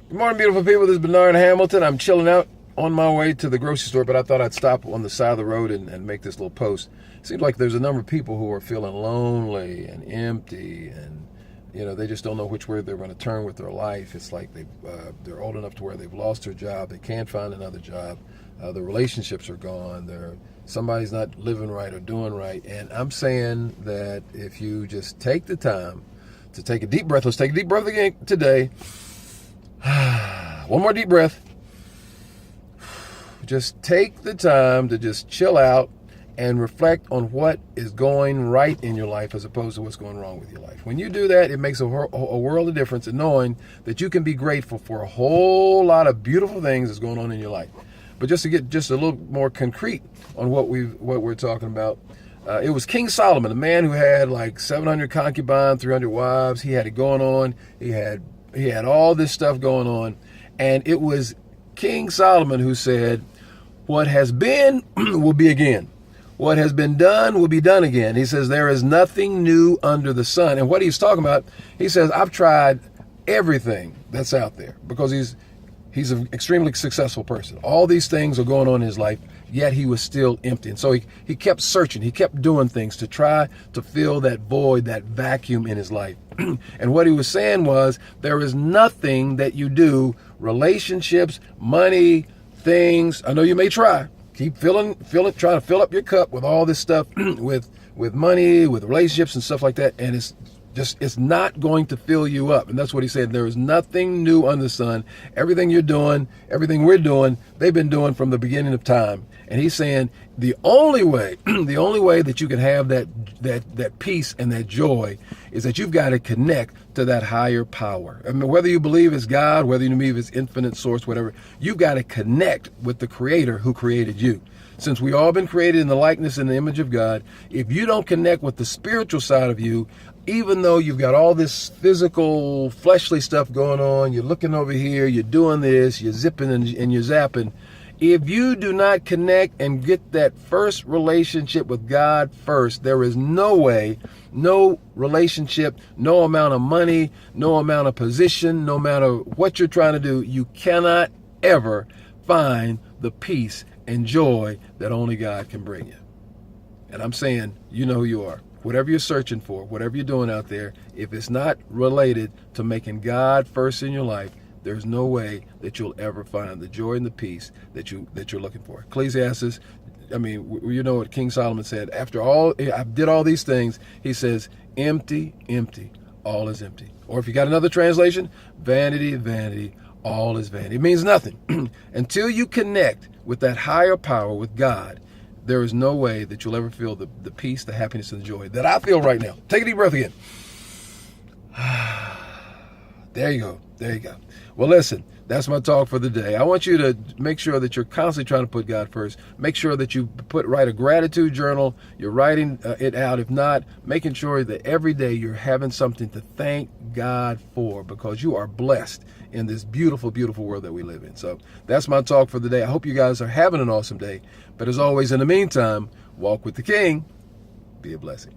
Good morning, beautiful people. This is Bernard Hamilton. I'm chilling out on my way to the grocery store, but I thought I'd stop on the side of the road and make this little post. It seems like there's a number of people who are feeling lonely and empty, and they just don't know which way they're going to turn with their life. It's like they're old enough to where they've lost their job, they can't find another job, their relationships are gone, somebody's not living right or doing right. And I'm saying that if you just take the time to take a deep breath, let's take a deep breath again today. One more deep breath. Just take the time to just chill out and reflect on what is going right in your life as opposed to what's going wrong with your life. When you do that, it makes a world of difference in knowing that you can be grateful for a whole lot of beautiful things that's going on in your life. But just to get just a little more concrete on what we're talking about, it was King Solomon, a man who had like 700 concubines, 300 wives. He had it going on. He had all this stuff going on. And it was King Solomon who said, what has been will be again. What has been done will be done again. He says, there is nothing new under the sun. And what he's talking about, he says, I've tried everything that's out there, because he's an extremely successful person. All these things are going on in his life, yet he was still empty. And so he kept searching. He kept doing things to try to fill that void, that vacuum in his life. And what he was saying was, there is nothing that you do, relationships, money, things. I know you may try. Keep trying to fill up your cup with all this stuff, with money, with relationships and stuff like that. And it's not going to fill you up. And that's what he said. There is nothing new under the sun. Everything you're doing, everything we're doing, they've been doing from the beginning of time. And he's saying the only way that you can have that peace and that joy is that you've got to connect to that higher power. I mean, whether you believe it's God, whether you believe it's infinite source, whatever, you've got to connect with the Creator who created you. Since we all been created in the likeness and the image of God, if you don't connect with the spiritual side of you, even though you've got all this physical, fleshly stuff going on, you're looking over here, you're doing this, you're zipping and you're zapping, if you do not connect and get that first relationship with God first, there is no way, no relationship, no amount of money, no amount of position, no matter what you're trying to do, you cannot ever find the peace and joy that only God can bring you. And I'm saying, you know who you are. Whatever you're searching for, whatever you're doing out there, if it's not related to making God first in your life, there's no way that you'll ever find the joy and the peace that you're looking for. Ecclesiastes, I mean, you know what King Solomon said. After all, I did all these things, he says, empty, empty, all is empty. Or if you got another translation, vanity, vanity, all is vanity. It means nothing. Until you connect with that higher power, with God, there is no way that you'll ever feel the peace, the happiness, and the joy that I feel right now. Take a deep breath again. There you go. There you go. Well, listen, that's my talk for the day. I want you to make sure that you're constantly trying to put God first. Make sure that you write a gratitude journal. You're writing it out. If not, making sure that every day you're having something to thank God for, because you are blessed in this beautiful, beautiful world that we live in. So that's my talk for the day. I hope you guys are having an awesome day. But as always, in the meantime, walk with the King. Be a blessing.